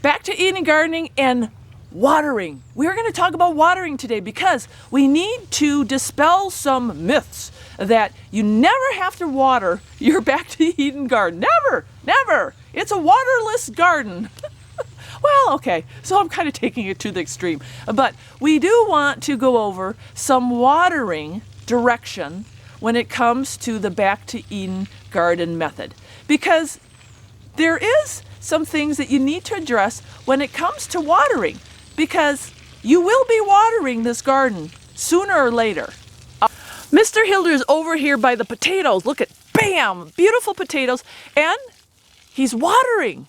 Back to Eden gardening and watering. We're going to talk about watering today because we need to dispel some myths that you never have to water your Back to Eden garden. Never, never. It's a waterless garden. Well, okay, so I'm kind of taking it to the extreme. But we do want to go over some watering direction when it comes to the Back to Eden garden method. Because there is some things that you need to address when it comes to watering. Because you will be watering this garden sooner or later. Mr. Hilder is over here by the potatoes. Look at, bam, beautiful potatoes. And he's watering.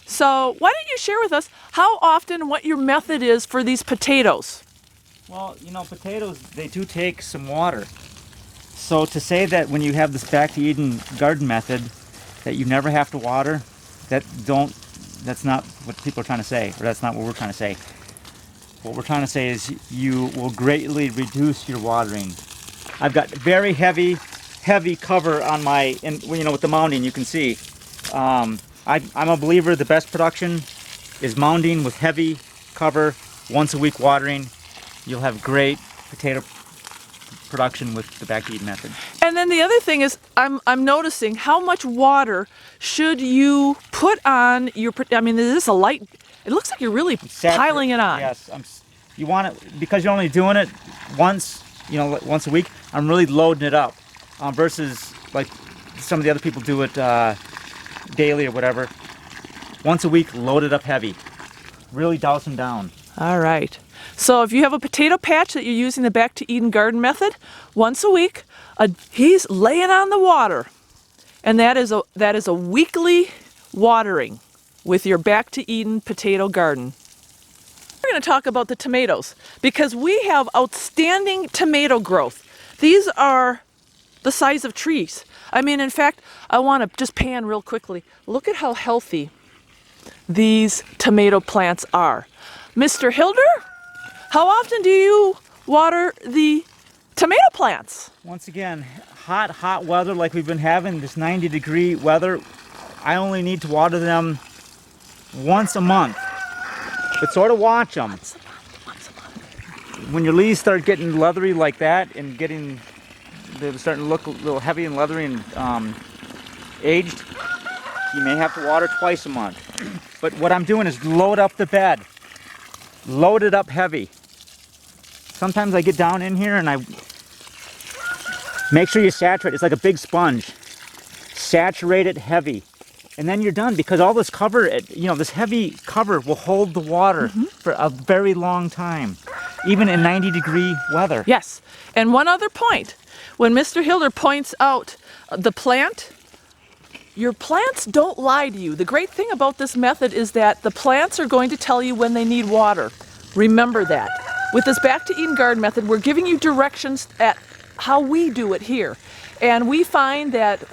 So why don't you share with us how often, what your method is for these potatoes? Well, you know, potatoes, they do take some water. So to say that when you have this Back to Eden garden method that you never have to water, that's not what people are trying to say, or that's not what we're trying to say. What we're trying to say is you will greatly reduce your watering. I've got very heavy cover on my, with the mounding, you can see. I'm a believer the best production is mounding with heavy cover, once a week watering. You'll have great potato production with the Back to Eden method. And then the other thing is, I'm noticing how much water should you put on your, I mean, is this a light, it looks like you're really piling it on. Yes, you want it, because you're only doing it once a week, I'm really loading it up versus like some of the other people do it daily or whatever. Once a week, load it up heavy. Really douse them down. All right. So if you have a potato patch that you're using the Back to Eden garden method, once a week, he's laying on the water. And that is a weekly watering with your Back to Eden potato garden. We're going to talk about the tomatoes because we have outstanding tomato growth. These are the size of trees. I mean, in fact, I want to just pan real quickly. Look at how healthy these tomato plants are. Mr. Hilder, how often do you water the tomato plants? Once again, hot weather like we've been having, this 90-degree weather, I only need to water them once a month. But sort of watch them. Once a month. When your leaves start getting leathery like that and they're starting to look a little heavy and leathery and aged, you may have to water twice a month. But what I'm doing is load up the bed. Load it up heavy. Sometimes I get down in here and I make sure you saturate. It's like a big sponge. Saturate it heavy. And then you're done, because all this cover, this heavy cover will hold the water for a very long time, even in 90-degree weather. Yes. And one other point. When Mr. Hilder points out the plant, your plants don't lie to you. The great thing about this method is that the plants are going to tell you when they need water. Remember that. With this Back to Eden garden method, we're giving you directions at how we do it here. And we find that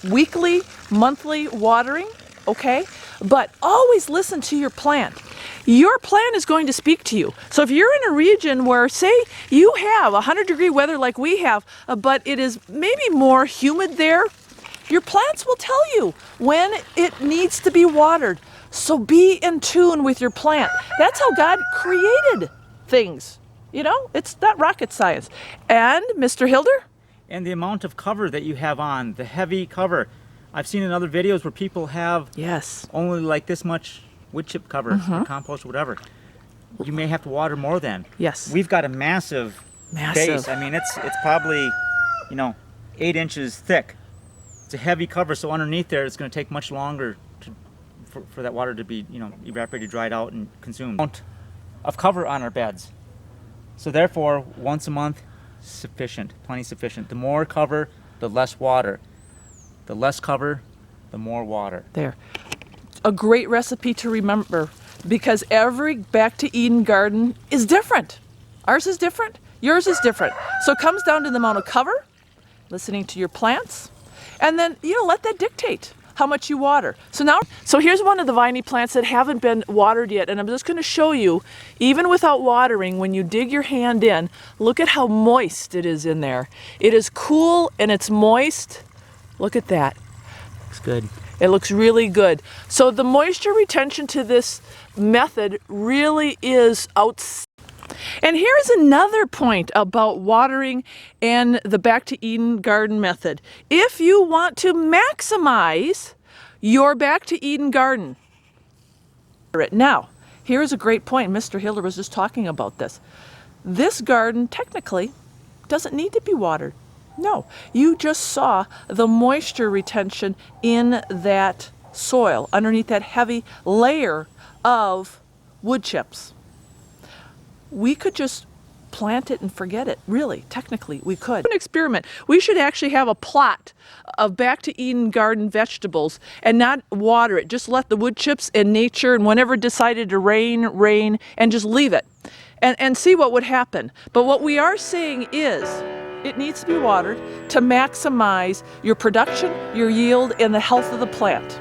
weekly, monthly watering, okay? But always listen to your plant. Your plant is going to speak to you. So if you're in a region where, say, you have 100-degree weather like we have, but it is maybe more humid there, your plants will tell you when it needs to be watered. So be in tune with your plant. That's how God created things. It's not rocket science. And Mr. Hilder? And the amount of cover that you have on, the heavy cover. I've seen in other videos where people have only like this much wood chip cover or compost or whatever. You may have to water more than. Yes. We've got a massive base. I mean, it's probably, 8 inches thick. It's a heavy cover, so underneath there it's going to take much longer for that water to be, evaporated, dried out, and consumed. Amount of cover on our beds. So therefore, once a month, sufficient, plenty sufficient. The more cover, the less water. The less cover, the more water. There. A great recipe to remember, because every Back to Eden garden is different. Ours is different, yours is different. So it comes down to the amount of cover, listening to your plants, and then, let that dictate how much you water. So here's one of the viney plants that haven't been watered yet, and I'm just going to show you, even without watering, when you dig your hand in, look at how moist it is in there. It is cool and it's moist. Look at that. Looks good. It looks really good. So the moisture retention to this method really is outstanding. And here's another point about watering and the Back to Eden garden method. If you want to maximize your Back to Eden garden, now, here's a great point. Mr. Hiller was just talking about this. This garden technically doesn't need to be watered. No, you just saw the moisture retention in that soil underneath that heavy layer of wood chips. We could just plant it and forget it. Really, technically, we could. An experiment. We should actually have a plot of Back to Eden garden vegetables and not water it. Just let the wood chips and nature and whenever it decided to rain, and just leave it and see what would happen. But what we are saying is it needs to be watered to maximize your production, your yield, and the health of the plant.